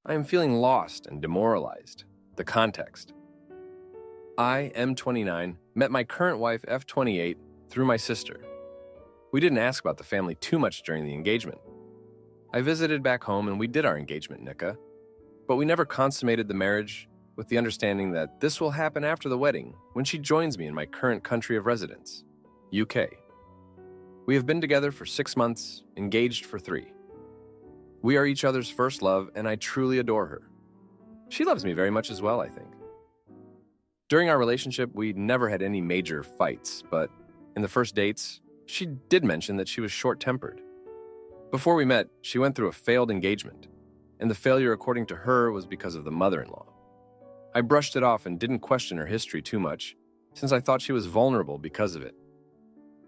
I am feeling lost and demoralized. The context. I, M29, met my current wife, F28, through my sister. We didn't ask about the family too much during the engagement. I visited back home and we did our engagement nikah, but we never consummated the marriage with the understanding that this will happen after the wedding when she joins me in my current country of residence, UK. We have been together for 6 months, engaged for 3. We are each other's first love, and I truly adore her. She loves me very much as well, I think. During our relationship, we never had any major fights, but in the first dates, she did mention that she was short-tempered. Before we met, she went through a failed engagement, and the failure, according to her, was because of the mother-in-law. I brushed it off and didn't question her history too much, since I thought she was vulnerable because of it.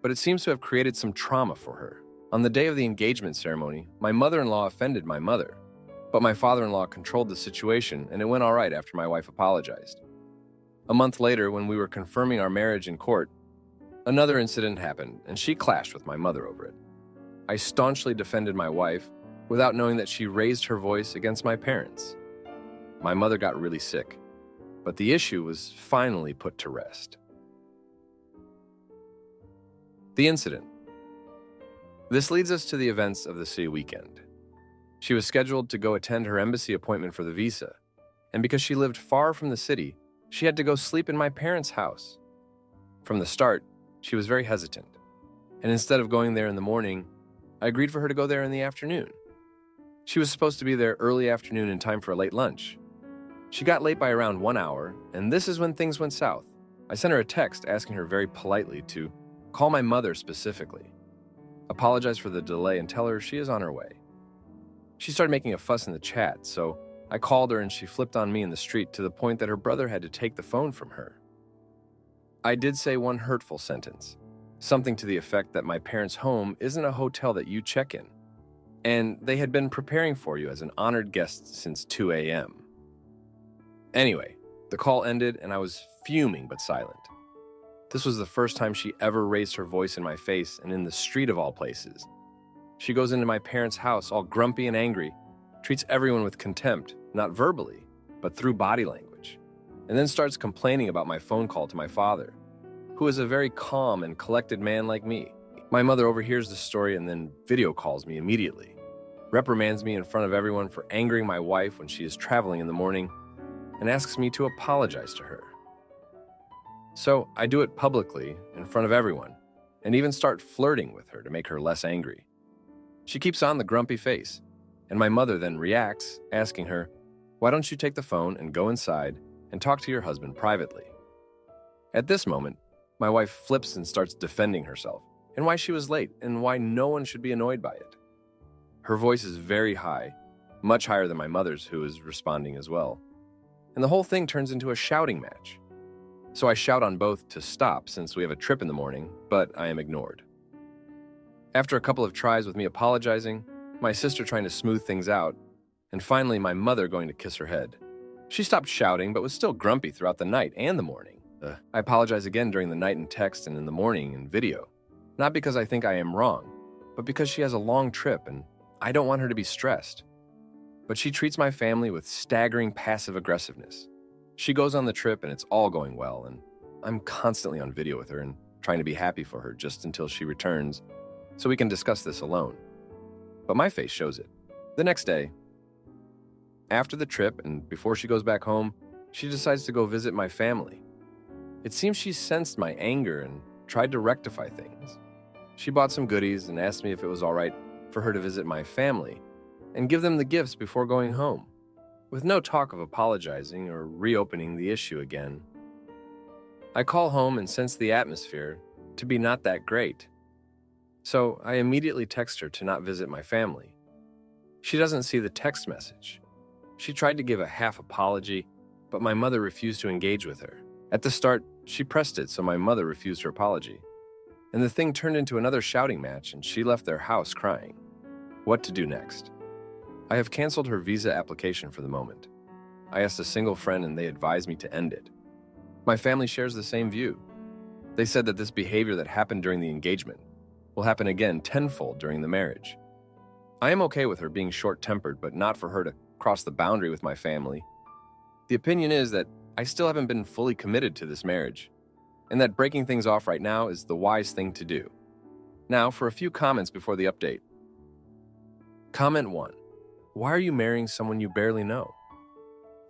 But it seems to have created some trauma for her. On the day of the engagement ceremony, my mother-in-law offended my mother, but my father-in-law controlled the situation and it went all right after my wife apologized. A month later, when we were confirming our marriage in court, another incident happened and she clashed with my mother over it. I staunchly defended my wife without knowing that she raised her voice against my parents. My mother got really sick, but the issue was finally put to rest. The incident. This leads us to the events of the city weekend. She was scheduled to go attend her embassy appointment for the visa, and because she lived far from the city, she had to go sleep in my parents' house. From the start, she was very hesitant, and instead of going there in the morning, I agreed for her to go there in the afternoon. She was supposed to be there early afternoon in time for a late lunch. She got late by around 1 hour, and this is when things went south. I sent her a text asking her very politely to call my mother specifically, apologize for the delay, and tell her she is on her way. She started making a fuss in the chat, so I called her and she flipped on me in the street to the point that her brother had to take the phone from her. I did say one hurtful sentence, something to the effect that my parents' home isn't a hotel that you check in, and they had been preparing for you as an honored guest since 2 a.m. Anyway, the call ended and I was fuming but silent. This was the first time she ever raised her voice in my face and in the street of all places. She goes into my parents' house all grumpy and angry, treats everyone with contempt, not verbally, but through body language, and then starts complaining about my phone call to my father, who is a very calm and collected man like me. My mother overhears the story and then video calls me immediately, reprimands me in front of everyone for angering my wife when she is traveling in the morning, and asks me to apologize to her. So I do it publicly in front of everyone and even start flirting with her to make her less angry. She keeps on the grumpy face, and my mother then reacts, asking her, "Why don't you take the phone and go inside and talk to your husband privately?" At this moment, my wife flips and starts defending herself and why she was late and why no one should be annoyed by it. Her voice is very high, much higher than my mother's, who is responding as well. And the whole thing turns into a shouting match. So I shout on both to stop since we have a trip in the morning, but I am ignored. After a couple of tries with me apologizing, my sister trying to smooth things out, and finally my mother going to kiss her head, she stopped shouting but was still grumpy throughout the night and the morning. I apologize again during the night in text and in the morning in video, not because I think I am wrong, but because she has a long trip and I don't want her to be stressed. But she treats my family with staggering passive aggressiveness. She goes on the trip and it's all going well, and I'm constantly on video with her and trying to be happy for her just until she returns so we can discuss this alone. But my face shows it. The next day, after the trip and before she goes back home, she decides to go visit my family. It seems she sensed my anger and tried to rectify things. She bought some goodies and asked me if it was all right for her to visit my family and give them the gifts before going home, with no talk of apologizing or reopening the issue again. I call home and sense the atmosphere to be not that great. So I immediately text her to not visit my family. She doesn't see the text message. She tried to give a half apology, but my mother refused to engage with her. At the start, she pressed it, so my mother refused her apology. And the thing turned into another shouting match, and she left their house crying. What to do next? I have canceled her visa application for the moment. I asked a single friend and they advised me to end it. My family shares the same view. They said that this behavior that happened during the engagement will happen again tenfold during the marriage. I am okay with her being short-tempered, but not for her to crossed the boundary with my family. The opinion is that I still haven't been fully committed to this marriage, and that breaking things off right now is the wise thing to do. Now, for a few comments before the update. Comment 1. Why are you marrying someone you barely know?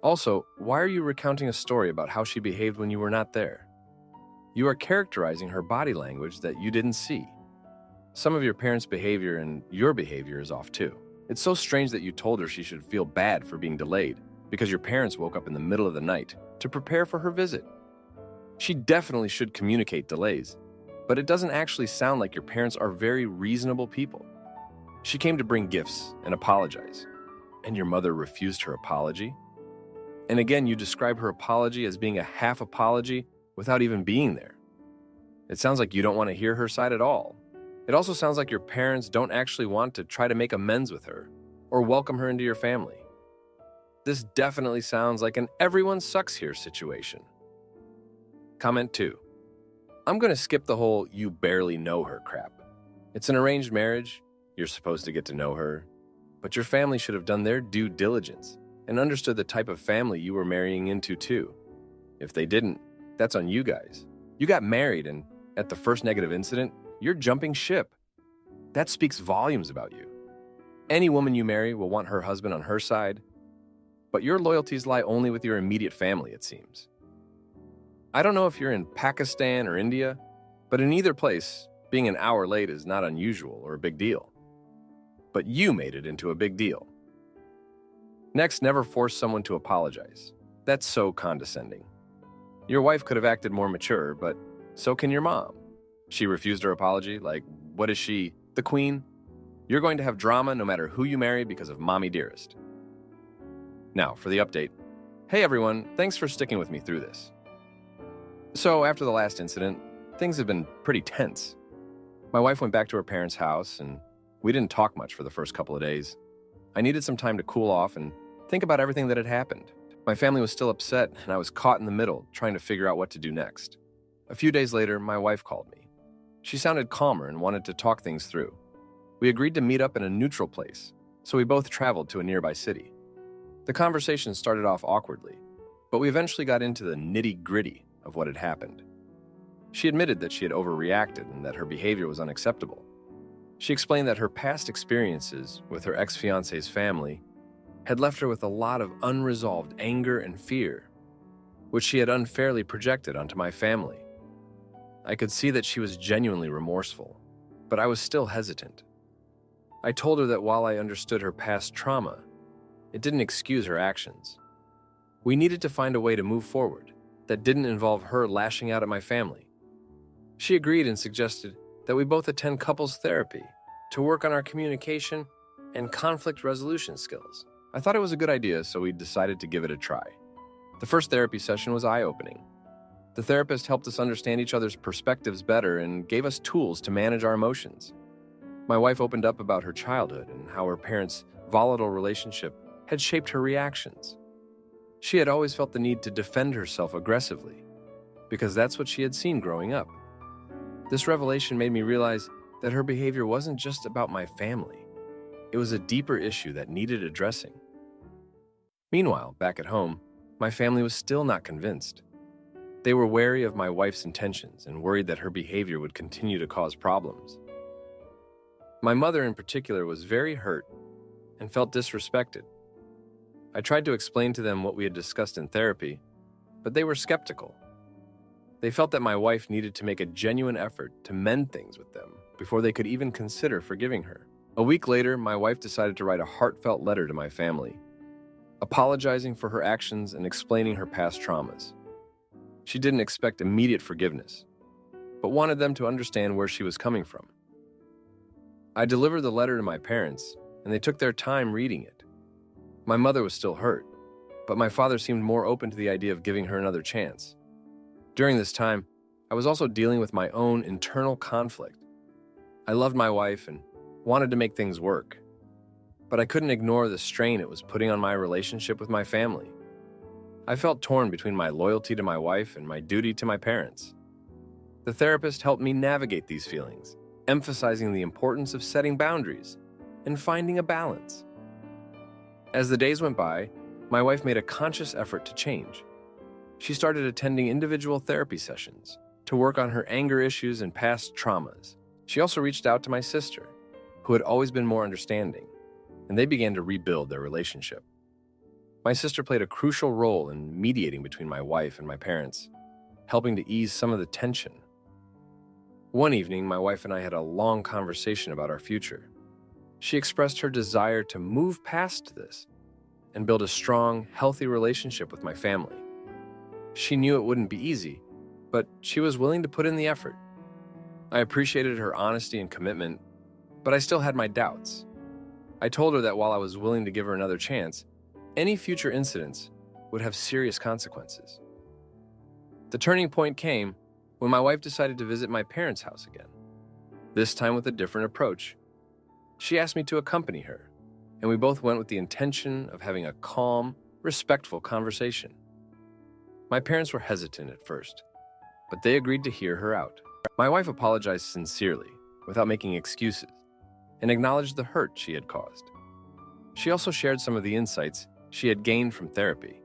Also, why are you recounting a story about how she behaved when you were not there? You are characterizing her body language that you didn't see. Some of your parents' behavior and your behavior is off too. It's so strange that you told her she should feel bad for being delayed because your parents woke up in the middle of the night to prepare for her visit. She definitely should communicate delays, but it doesn't actually sound like your parents are very reasonable people. She came to bring gifts and apologize, and your mother refused her apology? And again, you describe her apology as being a half apology without even being there. It sounds like you don't want to hear her side at all. It also sounds like your parents don't actually want to try to make amends with her or welcome her into your family. This definitely sounds like an everyone sucks here situation. Comment 2. I'm going to skip the whole you barely know her crap. It's an arranged marriage. You're supposed to get to know her. But your family should have done their due diligence and understood the type of family you were marrying into too. If they didn't, that's on you guys. You got married and at the first negative incident, you're jumping ship. That speaks volumes about you. Any woman you marry will want her husband on her side, but your loyalties lie only with your immediate family, it seems. I don't know if you're in Pakistan or India, but in either place, being an hour late is not unusual or a big deal. But you made it into a big deal. Next, never force someone to apologize. That's so condescending. Your wife could have acted more mature, but so can your mom. She refused her apology, like, what is she, the queen? You're going to have drama no matter who you marry because of mommy dearest. Now, for the update. Hey everyone, thanks for sticking with me through this. So, after the last incident, things have been pretty tense. My wife went back to her parents' house, and we didn't talk much for the first couple of days. I needed some time to cool off and think about everything that had happened. My family was still upset, and I was caught in the middle, trying to figure out what to do next. A few days later, my wife called me. She sounded calmer and wanted to talk things through. We agreed to meet up in a neutral place, so we both traveled to a nearby city. The conversation started off awkwardly, but we eventually got into the nitty-gritty of what had happened. She admitted that she had overreacted and that her behavior was unacceptable. She explained that her past experiences with her ex-fiance's family had left her with a lot of unresolved anger and fear, which she had unfairly projected onto my family. I could see that she was genuinely remorseful, but I was still hesitant. I told her that while I understood her past trauma, it didn't excuse her actions. We needed to find a way to move forward that didn't involve her lashing out at my family. She agreed and suggested that we both attend couples therapy to work on our communication and conflict resolution skills. I thought it was a good idea, so we decided to give it a try. The first therapy session was eye-opening. The therapist helped us understand each other's perspectives better and gave us tools to manage our emotions. My wife opened up about her childhood and how her parents' volatile relationship had shaped her reactions. She had always felt the need to defend herself aggressively, because that's what she had seen growing up. This revelation made me realize that her behavior wasn't just about my family. It was a deeper issue that needed addressing. Meanwhile, back at home, my family was still not convinced. They were wary of my wife's intentions and worried that her behavior would continue to cause problems. My mother in particular was very hurt and felt disrespected. I tried to explain to them what we had discussed in therapy, but they were skeptical. They felt that my wife needed to make a genuine effort to mend things with them before they could even consider forgiving her. A week later, my wife decided to write a heartfelt letter to my family, apologizing for her actions and explaining her past traumas. She didn't expect immediate forgiveness, but wanted them to understand where she was coming from. I delivered the letter to my parents, and they took their time reading it. My mother was still hurt, but my father seemed more open to the idea of giving her another chance. During this time, I was also dealing with my own internal conflict. I loved my wife and wanted to make things work, but I couldn't ignore the strain it was putting on my relationship with my family. I felt torn between my loyalty to my wife and my duty to my parents. The therapist helped me navigate these feelings, emphasizing the importance of setting boundaries and finding a balance. As the days went by, my wife made a conscious effort to change. She started attending individual therapy sessions to work on her anger issues and past traumas. She also reached out to my sister, who had always been more understanding, and they began to rebuild their relationship. My sister played a crucial role in mediating between my wife and my parents, helping to ease some of the tension. One evening, my wife and I had a long conversation about our future. She expressed her desire to move past this and build a strong, healthy relationship with my family. She knew it wouldn't be easy, but she was willing to put in the effort. I appreciated her honesty and commitment, but I still had my doubts. I told her that while I was willing to give her another chance, any future incidents would have serious consequences. The turning point came when my wife decided to visit my parents' house again, this time with a different approach. She asked me to accompany her, and we both went with the intention of having a calm, respectful conversation. My parents were hesitant at first, but they agreed to hear her out. My wife apologized sincerely, without making excuses, and acknowledged the hurt she had caused. She also shared some of the insights she had gained from therapy,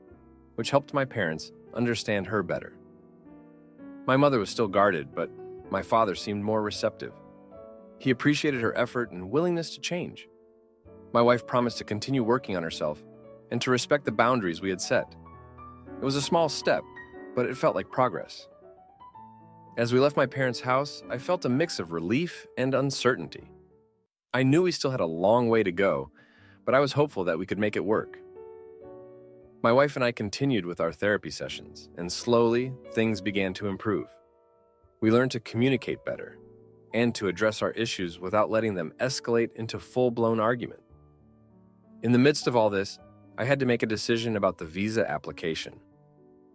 which helped my parents understand her better. My mother was still guarded, but my father seemed more receptive. He appreciated her effort and willingness to change. My wife promised to continue working on herself and to respect the boundaries we had set. It was a small step, but it felt like progress. As we left my parents' house, I felt a mix of relief and uncertainty. I knew we still had a long way to go, but I was hopeful that we could make it work. My wife and I continued with our therapy sessions, and slowly, things began to improve. We learned to communicate better and to address our issues without letting them escalate into full-blown argument. In the midst of all this, I had to make a decision about the visa application.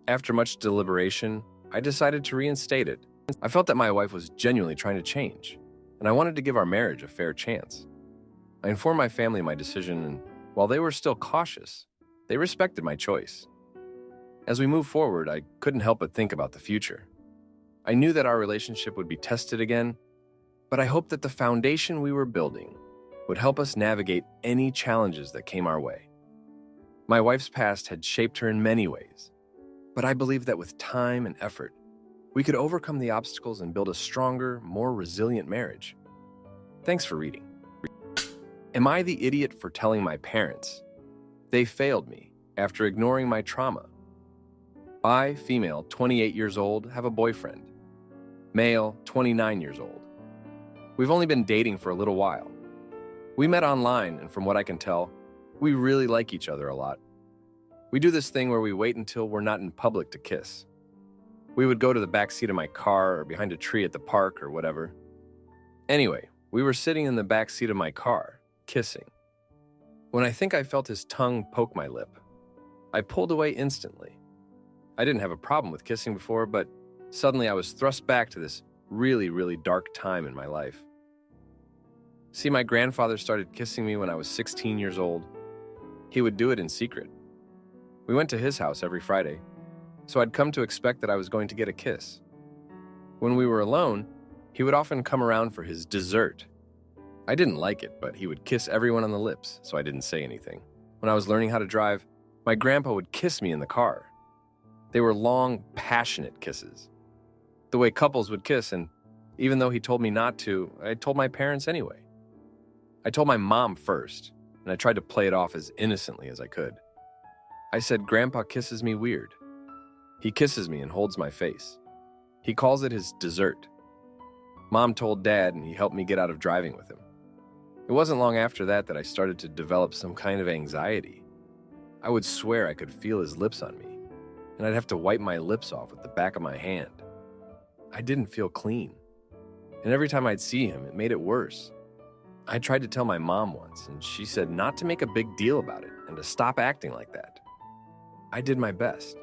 After much deliberation, I decided to reinstate it. I felt that my wife was genuinely trying to change, and I wanted to give our marriage a fair chance. I informed my family of my decision, and while they were still cautious, they respected my choice. As we moved forward, I couldn't help but think about the future. I knew that our relationship would be tested again, but I hoped that the foundation we were building would help us navigate any challenges that came our way. My wife's past had shaped her in many ways, but I believe that with time and effort, we could overcome the obstacles and build a stronger, more resilient marriage. Thanks for reading. Am I the idiot for telling my parents? They failed me after ignoring my trauma. I, female, 28 years old, have a boyfriend. Male, 29 years old. We've only been dating for a little while. We met online, and from what I can tell, we really like each other a lot. We do this thing where we wait until we're not in public to kiss. We would go to the back seat of my car or behind a tree at the park or whatever. Anyway, we were sitting in the back seat of my car, kissing, when I think I felt his tongue poke my lip. I pulled away instantly. I didn't have a problem with kissing before, but suddenly I was thrust back to this really, really dark time in my life. See, my grandfather started kissing me when I was 16 years old. He would do it in secret. We went to his house every Friday, so I'd come to expect that I was going to get a kiss. When we were alone, he would often come around for his dessert. I didn't like it, but he would kiss everyone on the lips, so I didn't say anything. When I was learning how to drive, my grandpa would kiss me in the car. They were long, passionate kisses. The way couples would kiss, and even though he told me not to, I told my parents anyway. I told my mom first, and I tried to play it off as innocently as I could. I said, "Grandpa kisses me weird. He kisses me and holds my face. He calls it his dessert." Mom told Dad, and he helped me get out of driving with him. It wasn't long after that I started to develop some kind of anxiety. I would swear I could feel his lips on me, and I'd have to wipe my lips off with the back of my hand. I didn't feel clean, and every time I'd see him, it made it worse. I tried to tell my mom once, and she said not to make a big deal about it and to stop acting like that. I did my best.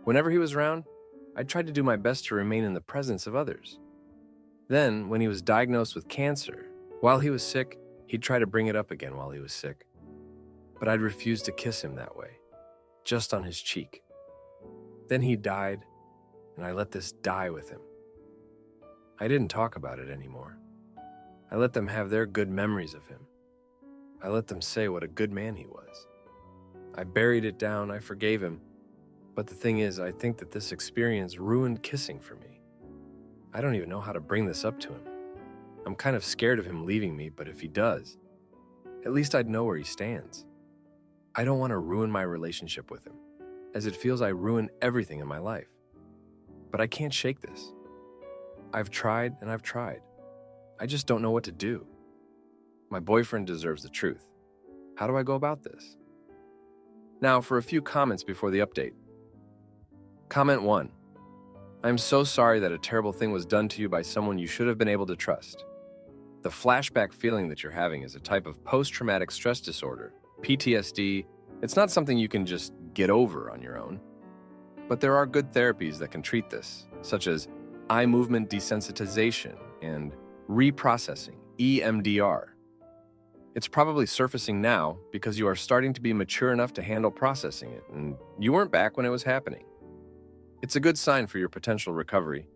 Whenever he was around, I tried to do my best to remain in the presence of others. Then, when he was diagnosed with cancer, while he was sick, he'd try to bring it up again while he was sick. But I'd refuse to kiss him that way, just on his cheek. Then he died, and I let this die with him. I didn't talk about it anymore. I let them have their good memories of him. I let them say what a good man he was. I buried it down, I forgave him. But the thing is, I think that this experience ruined kissing for me. I don't even know how to bring this up to him. I'm kind of scared of him leaving me, but if he does, at least I'd know where he stands. I don't want to ruin my relationship with him, as it feels I ruin everything in my life. But I can't shake this. I've tried and I've tried. I just don't know what to do. My boyfriend deserves the truth. How do I go about this? Now for a few comments before the update. Comment 1. I'm so sorry that a terrible thing was done to you by someone you should have been able to trust. The flashback feeling that you're having is a type of post-traumatic stress disorder, PTSD. It's not something you can just get over on your own. But there are good therapies that can treat this, such as eye movement desensitization and reprocessing, EMDR. It's probably surfacing now because you are starting to be mature enough to handle processing it, and you weren't back when it was happening. It's a good sign for your potential recovery,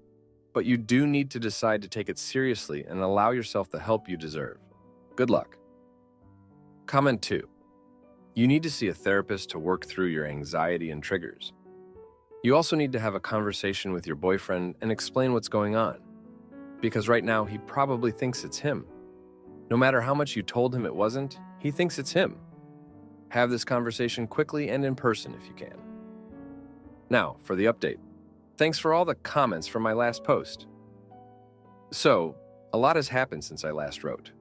but you do need to decide to take it seriously and allow yourself the help you deserve. Good luck. Comment 2. You need to see a therapist to work through your anxiety and triggers. You also need to have a conversation with your boyfriend and explain what's going on, because right now he probably thinks it's him. No matter how much you told him it wasn't, he thinks it's him. Have this conversation quickly and in person if you can. Now, for the update. Thanks for all the comments from my last post. So, a lot has happened since I last wrote.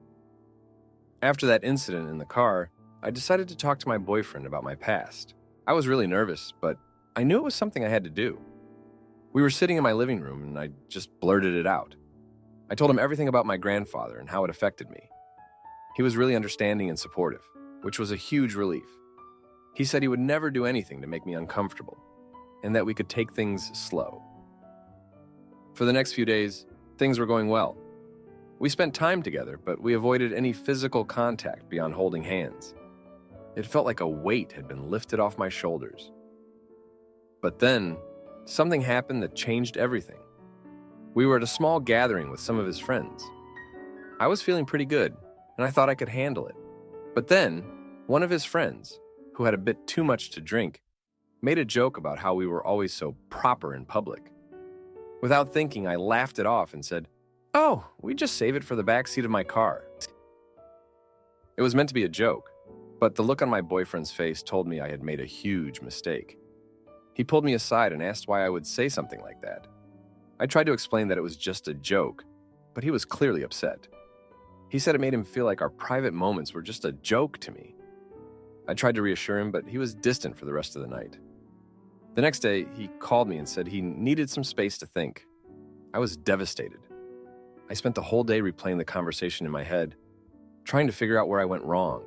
After that incident in the car, I decided to talk to my boyfriend about my past. I was really nervous, but I knew it was something I had to do. We were sitting in my living room and I just blurted it out. I told him everything about my grandfather and how it affected me. He was really understanding and supportive, which was a huge relief. He said he would never do anything to make me uncomfortable, and that we could take things slow. For the next few days, things were going well. We spent time together, but we avoided any physical contact beyond holding hands. It felt like a weight had been lifted off my shoulders. But then, something happened that changed everything. We were at a small gathering with some of his friends. I was feeling pretty good, and I thought I could handle it. But then, one of his friends, who had a bit too much to drink, made a joke about how we were always so proper in public. Without thinking, I laughed it off and said, "Oh, we just save it for the back seat of my car." It was meant to be a joke, but the look on my boyfriend's face told me I had made a huge mistake. He pulled me aside and asked why I would say something like that. I tried to explain that it was just a joke, but he was clearly upset. He said it made him feel like our private moments were just a joke to me. I tried to reassure him, but he was distant for the rest of the night. The next day, he called me and said he needed some space to think. I was devastated. I spent the whole day replaying the conversation in my head, trying to figure out where I went wrong.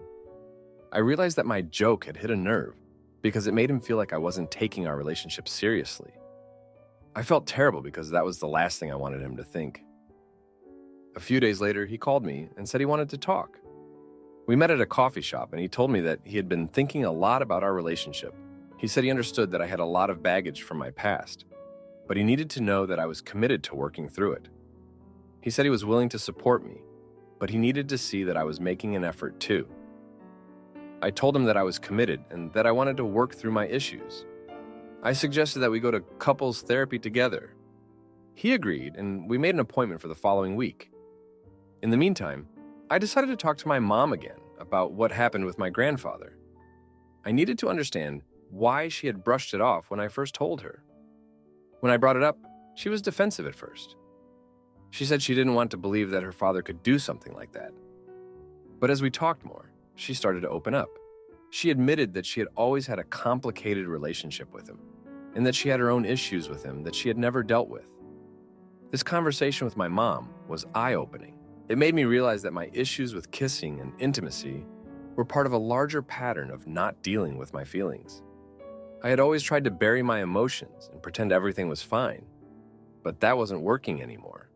I realized that my joke had hit a nerve because it made him feel like I wasn't taking our relationship seriously. I felt terrible because that was the last thing I wanted him to think. A few days later, he called me and said he wanted to talk. We met at a coffee shop and he told me that he had been thinking a lot about our relationship. He said he understood that I had a lot of baggage from my past, but he needed to know that I was committed to working through it. He said he was willing to support me, but he needed to see that I was making an effort too. I told him that I was committed and that I wanted to work through my issues. I suggested that we go to couples therapy together. He agreed, and we made an appointment for the following week. In the meantime, I decided to talk to my mom again about what happened with my grandfather. I needed to understand why she had brushed it off when I first told her. When I brought it up, she was defensive at first. She said she didn't want to believe that her father could do something like that. But as we talked more, she started to open up. She admitted that she had always had a complicated relationship with him, and that she had her own issues with him that she had never dealt with. This conversation with my mom was eye-opening. It made me realize that my issues with kissing and intimacy were part of a larger pattern of not dealing with my feelings. I had always tried to bury my emotions and pretend everything was fine, but that wasn't working anymore.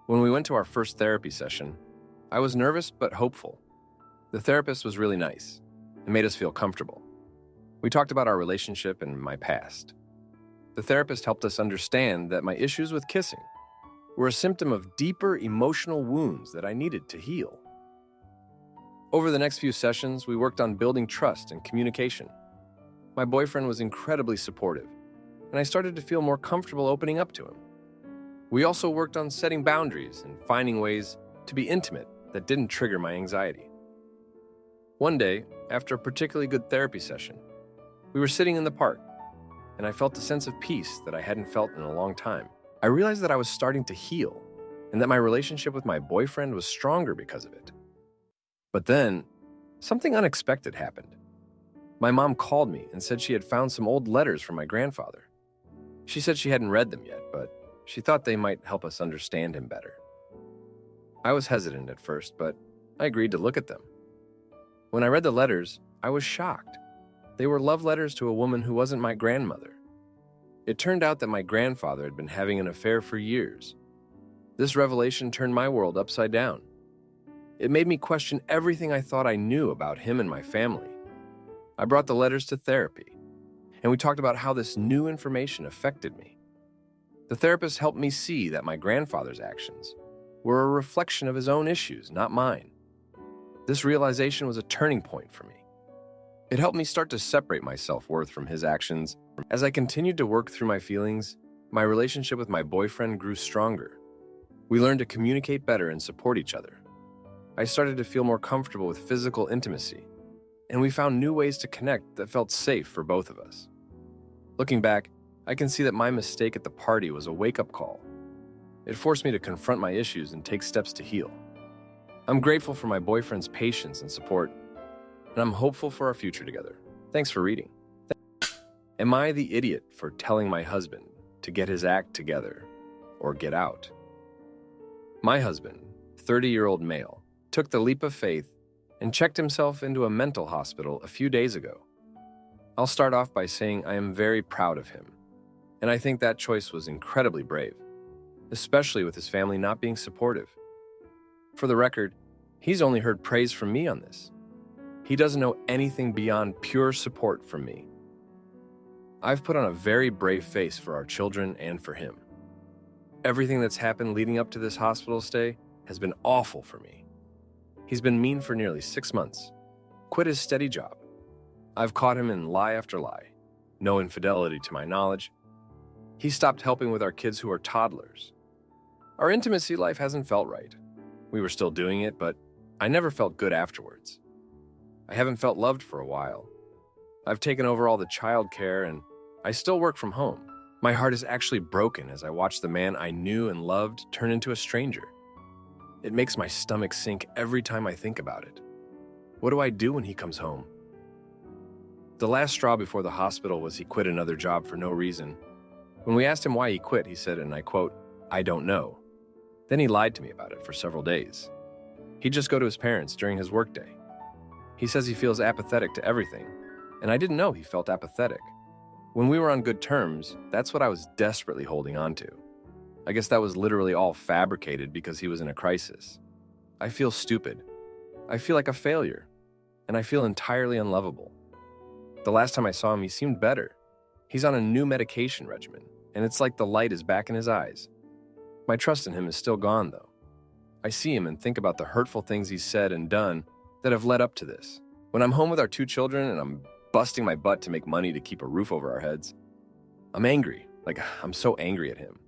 When we went to our first therapy session, I was nervous but hopeful. The therapist was really nice and made us feel comfortable. We talked about our relationship and my past. The therapist helped us understand that my issues with kissing were a symptom of deeper emotional wounds that I needed to heal. Over the next few sessions, we worked on building trust and communication. My boyfriend was incredibly supportive, and I started to feel more comfortable opening up to him. We also worked on setting boundaries and finding ways to be intimate that didn't trigger my anxiety. One day, after a particularly good therapy session, we were sitting in the park, and I felt a sense of peace that I hadn't felt in a long time. I realized that I was starting to heal, and that my relationship with my boyfriend was stronger because of it. But then, something unexpected happened. My mom called me and said she had found some old letters from my grandfather. She said she hadn't read them yet, but she thought they might help us understand him better. I was hesitant at first, but I agreed to look at them. When I read the letters, I was shocked. They were love letters to a woman who wasn't my grandmother. It turned out that my grandfather had been having an affair for years. This revelation turned my world upside down. It made me question everything I thought I knew about him and my family. I brought the letters to therapy, and we talked about how this new information affected me. The therapist helped me see that my grandfather's actions were a reflection of his own issues, not mine. This realization was a turning point for me. It helped me start to separate my self-worth from his actions. As I continued to work through my feelings, my relationship with my boyfriend grew stronger. We learned to communicate better and support each other. I started to feel more comfortable with physical intimacy, and we found new ways to connect that felt safe for both of us. Looking back, I can see that my mistake at the party was a wake-up call. It forced me to confront my issues and take steps to heal. I'm grateful for my boyfriend's patience and support, and I'm hopeful for our future together. Thanks for reading. Am I the idiot for telling my husband to get his act together or get out? My husband, 30-year-old male, took the leap of faith and checked himself into a mental hospital a few days ago. I'll start off by saying I am very proud of him, and I think that choice was incredibly brave, especially with his family not being supportive. For the record, he's only heard praise from me on this. He doesn't know anything beyond pure support from me. I've put on a very brave face for our children and for him. Everything that's happened leading up to this hospital stay has been awful for me. He's been mean for nearly 6 months, quit his steady job. I've caught him in lie after lie, no infidelity to my knowledge. He stopped helping with our kids who are toddlers. Our intimacy life hasn't felt right. We were still doing it, but I never felt good afterwards. I haven't felt loved for a while. I've taken over all the child care, and I still work from home. My heart is actually broken as I watch the man I knew and loved turn into a stranger. It makes my stomach sink every time I think about it. What do I do when he comes home? The last straw before the hospital was he quit another job for no reason. When we asked him why he quit, he said, and I quote, "I don't know." Then he lied to me about it for several days. He'd just go to his parents during his workday. He says he feels apathetic to everything, and I didn't know he felt apathetic. When we were on good terms, that's what I was desperately holding on to. I guess that was literally all fabricated because he was in a crisis. I feel stupid. I feel like a failure, and I feel entirely unlovable. The last time I saw him, he seemed better. He's on a new medication regimen, and it's like the light is back in his eyes. My trust in him is still gone, though. I see him and think about the hurtful things he's said and done that have led up to this. When I'm home with our 2 children and I'm busting my butt to make money to keep a roof over our heads, I'm angry. I'm so angry at him.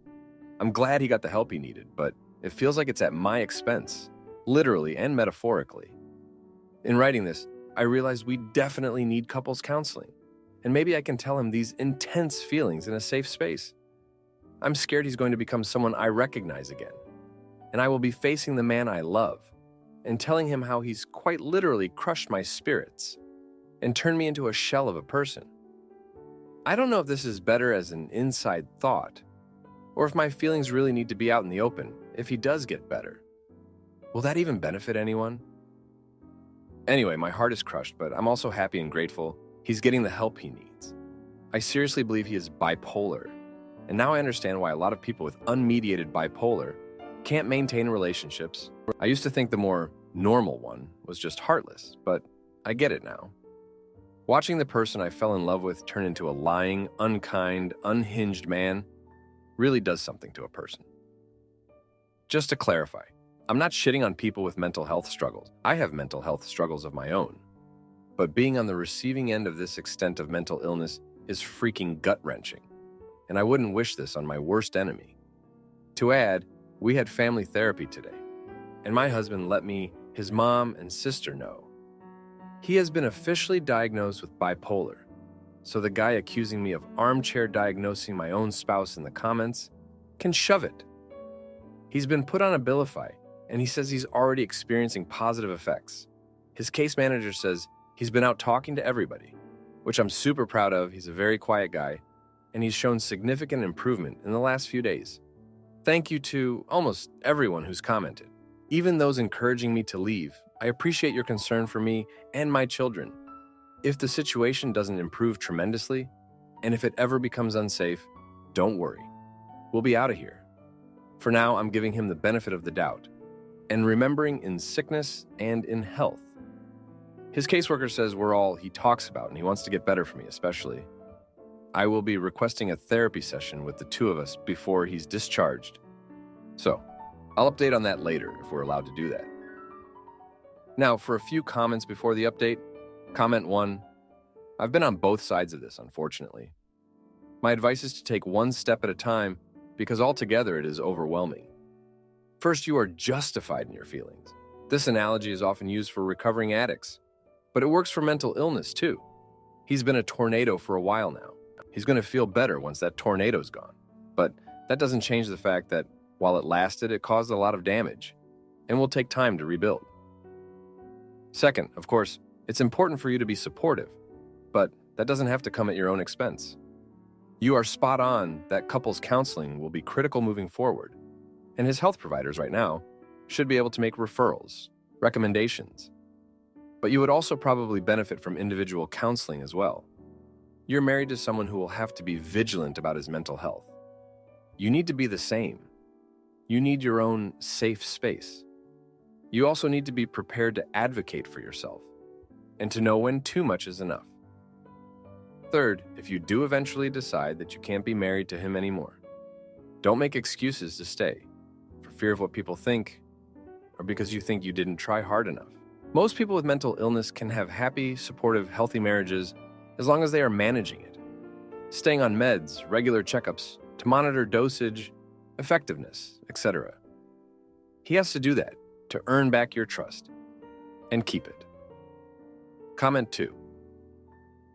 I'm glad he got the help he needed, but it feels like it's at my expense, literally and metaphorically. In writing this, I realized we definitely need couples counseling, and maybe I can tell him these intense feelings in a safe space. I'm scared he's going to become someone I recognize again, and I will be facing the man I love and telling him how he's quite literally crushed my spirits and turned me into a shell of a person. I don't know if this is better as an inside thought, or if my feelings really need to be out in the open if he does get better. Will that even benefit anyone? Anyway, my heart is crushed, but I'm also happy and grateful he's getting the help he needs. I seriously believe he is bipolar, and now I understand why a lot of people with unmediated bipolar can't maintain relationships. I used to think the more normal one was just heartless, but I get it now. Watching the person I fell in love with turn into a lying, unkind, unhinged man really does something to a person. Just to clarify, I'm not shitting on people with mental health struggles. I have mental health struggles of my own. but being on the receiving end of this extent of mental illness is freaking gut-wrenching, and I wouldn't wish this on my worst enemy. To add, we had family therapy today, and my husband let me, his mom, and sister know. He has been officially diagnosed with bipolar, so the guy accusing me of armchair diagnosing my own spouse in the comments can shove it. He's been put on Abilify, and he says he's already experiencing positive effects. His case manager says he's been out talking to everybody, which I'm super proud of. He's a very quiet guy, and he's shown significant improvement in the last few days. Thank you to almost everyone who's commented. Even those encouraging me to leave, I appreciate your concern for me and my children. If the situation doesn't improve tremendously, and if it ever becomes unsafe, don't worry. We'll be out of here. For now, I'm giving him the benefit of the doubt, and remembering in sickness and in health. His caseworker says we're all he talks about, and he wants to get better for me especially. I will be requesting a therapy session with the two of us before he's discharged. So, I'll update on that later if we're allowed to do that. Now, for a few comments before the update. Comment 1. I've been on both sides of this, unfortunately. My advice is to take one step at a time because altogether it is overwhelming. First, you are justified in your feelings. This analogy is often used for recovering addicts, but it works for mental illness too. He's been a tornado for a while now. He's going to feel better once that tornado's gone. But that doesn't change the fact that while it lasted, it caused a lot of damage and will take time to rebuild. Second, of course, it's important for you to be supportive, but that doesn't have to come at your own expense. You are spot on that couples counseling will be critical moving forward, and his health providers right now should be able to make referrals, recommendations. But you would also probably benefit from individual counseling as well. You're married to someone who will have to be vigilant about his mental health. You need to be the same. You need your own safe space. You also need to be prepared to advocate for yourself and to know when too much is enough. Third, if you do eventually decide that you can't be married to him anymore, don't make excuses to stay for fear of what people think or because you think you didn't try hard enough. Most people with mental illness can have happy, supportive, healthy marriages as long as they are managing it, staying on meds, regular checkups to monitor dosage, effectiveness, etc. He has to do that to earn back your trust and keep it. Comment 2.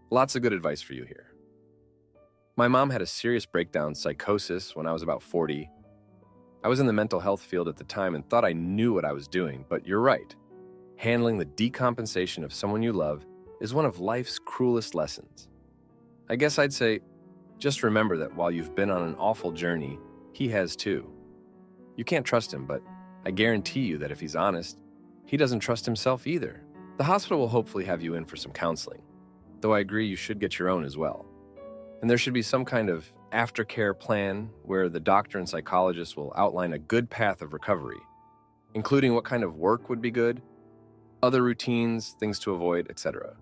Lots of good advice for you here. My mom had a serious breakdown psychosis when I was about 40. I was in the mental health field at the time and thought I knew what I was doing, but you're right. Handling the decompensation of someone you love is one of life's cruelest lessons. I guess I'd say, just remember that while you've been on an awful journey, he has too. You can't trust him, but I guarantee you that if he's honest, he doesn't trust himself either. The hospital will hopefully have you in for some counseling, though I agree you should get your own as well. And there should be some kind of aftercare plan where the doctor and psychologist will outline a good path of recovery, including what kind of work would be good, other routines, things to avoid, etc.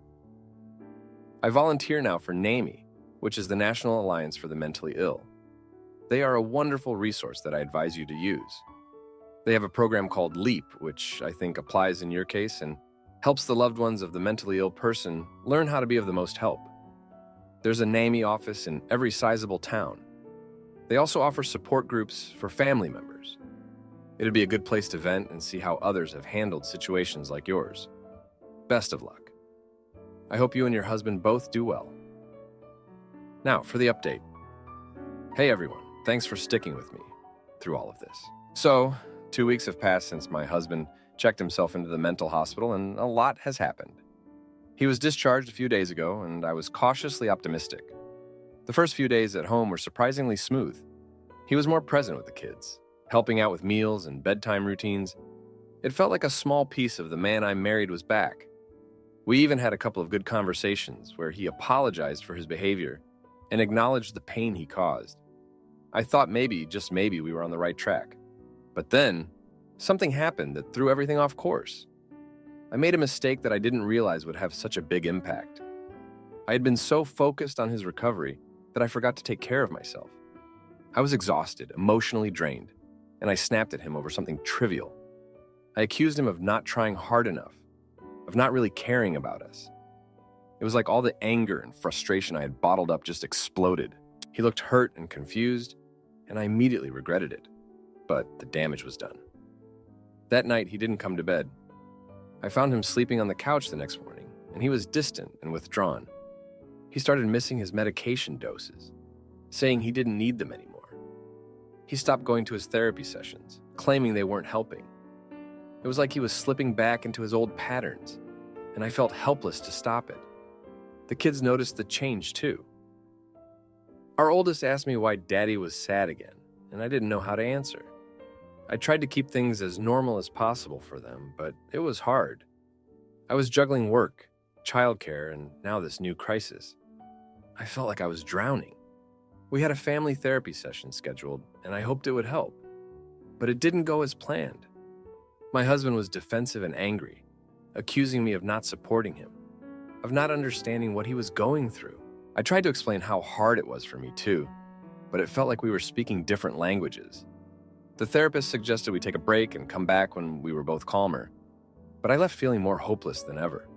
I volunteer now for NAMI, which is the National Alliance for the Mentally Ill. They are a wonderful resource that I advise you to use. They have a program called LEAP, which I think applies in your case and helps the loved ones of the mentally ill person learn how to be of the most help. There's a NAMI office in every sizable town. They also offer support groups for family members. It'd be a good place to vent and see how others have handled situations like yours. Best of luck. I hope you and your husband both do well. Now, for the update. Hey everyone, thanks for sticking with me through all of this. So, 2 weeks have passed since my husband checked himself into the mental hospital, and a lot has happened. He was discharged a few days ago, and I was cautiously optimistic. The first few days at home were surprisingly smooth. He was more present with the kids, helping out with meals and bedtime routines. It felt like a small piece of the man I married was back. We even had a couple of good conversations where he apologized for his behavior and acknowledged the pain he caused. I thought maybe, just maybe, we were on the right track. But then, something happened that threw everything off course. I made a mistake that I didn't realize would have such a big impact. I had been so focused on his recovery that I forgot to take care of myself. I was exhausted, emotionally drained, and I snapped at him over something trivial. I accused him of not trying hard enough, of not really caring about us. It was like all the anger and frustration I had bottled up just exploded. He looked hurt and confused, and I immediately regretted it. But the damage was done. That night, he didn't come to bed. I found him sleeping on the couch the next morning, and he was distant and withdrawn. He started missing his medication doses, saying he didn't need them anymore. He stopped going to his therapy sessions, claiming they weren't helping. It was like he was slipping back into his old patterns, and I felt helpless to stop it. The kids noticed the change too. Our oldest asked me why Daddy was sad again, and I didn't know how to answer. I tried to keep things as normal as possible for them, but it was hard. I was juggling work, childcare, and now this new crisis. I felt like I was drowning. We had a family therapy session scheduled, and I hoped it would help. But it didn't go as planned. My husband was defensive and angry, accusing me of not supporting him, of not understanding what he was going through. I tried to explain how hard it was for me too, but it felt like we were speaking different languages. The therapist suggested we take a break and come back when we were both calmer, but I left feeling more hopeless than ever.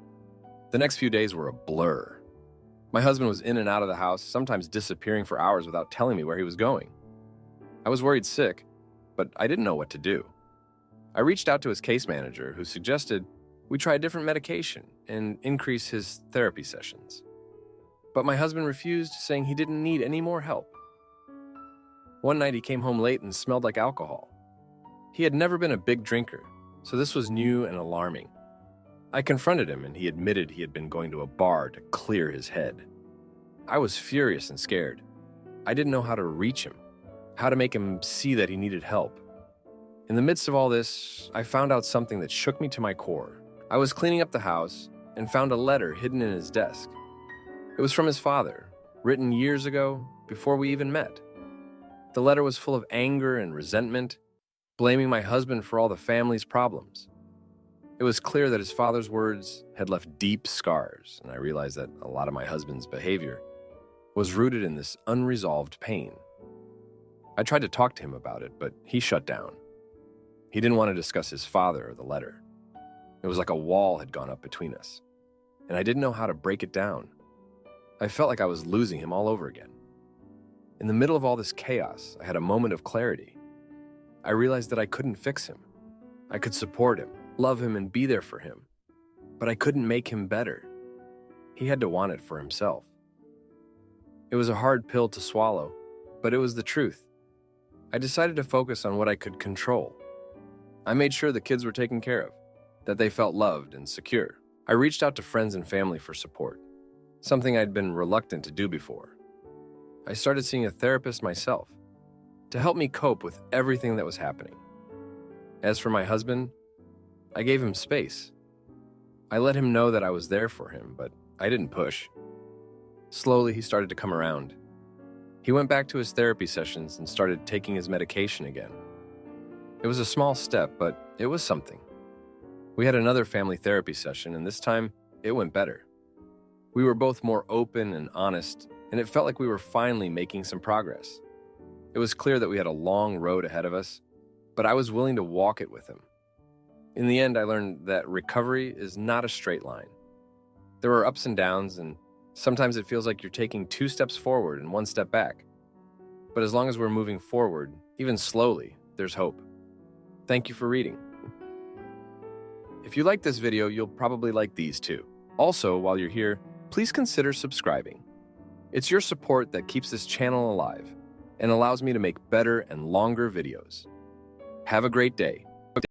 The next few days were a blur. My husband was in and out of the house, sometimes disappearing for hours without telling me where he was going. I was worried sick, but I didn't know what to do. I reached out to his case manager, who suggested we try a different medication and increase his therapy sessions. But my husband refused, saying he didn't need any more help. One night he came home late and smelled like alcohol. He had never been a big drinker, so this was new and alarming. I confronted him and he admitted he had been going to a bar to clear his head. I was furious and scared. I didn't know how to reach him, how to make him see that he needed help. In the midst of all this, I found out something that shook me to my core. I was cleaning up the house and found a letter hidden in his desk. It was from his father, written years ago, before we even met. The letter was full of anger and resentment, blaming my husband for all the family's problems. It was clear that his father's words had left deep scars, and I realized that a lot of my husband's behavior was rooted in this unresolved pain. I tried to talk to him about it, but he shut down. He didn't want to discuss his father or the letter. It was like a wall had gone up between us, and I didn't know how to break it down. I felt like I was losing him all over again. In the middle of all this chaos, I had a moment of clarity. I realized that I couldn't fix him. I could support him, love him, and be there for him, but I couldn't make him better. He had to want it for himself. It was a hard pill to swallow, but it was the truth. I decided to focus on what I could control. I made sure the kids were taken care of, that they felt loved and secure. I reached out to friends and family for support, something I'd been reluctant to do before. I started seeing a therapist myself to help me cope with everything that was happening. As for my husband, I gave him space. I let him know that I was there for him, but I didn't push. Slowly, he started to come around. He went back to his therapy sessions and started taking his medication again. It was a small step, but it was something. We had another family therapy session, and this time, it went better. We were both more open and honest, and it felt like we were finally making some progress. It was clear that we had a long road ahead of us, but I was willing to walk it with him. In the end, I learned that recovery is not a straight line. There are ups and downs, and sometimes it feels like you're taking 2 steps forward and 1 step back. But as long as we're moving forward, even slowly, there's hope. Thank you for reading. If you like this video, you'll probably like these too. Also, while you're here, please consider subscribing. It's your support that keeps this channel alive and allows me to make better and longer videos. Have a great day.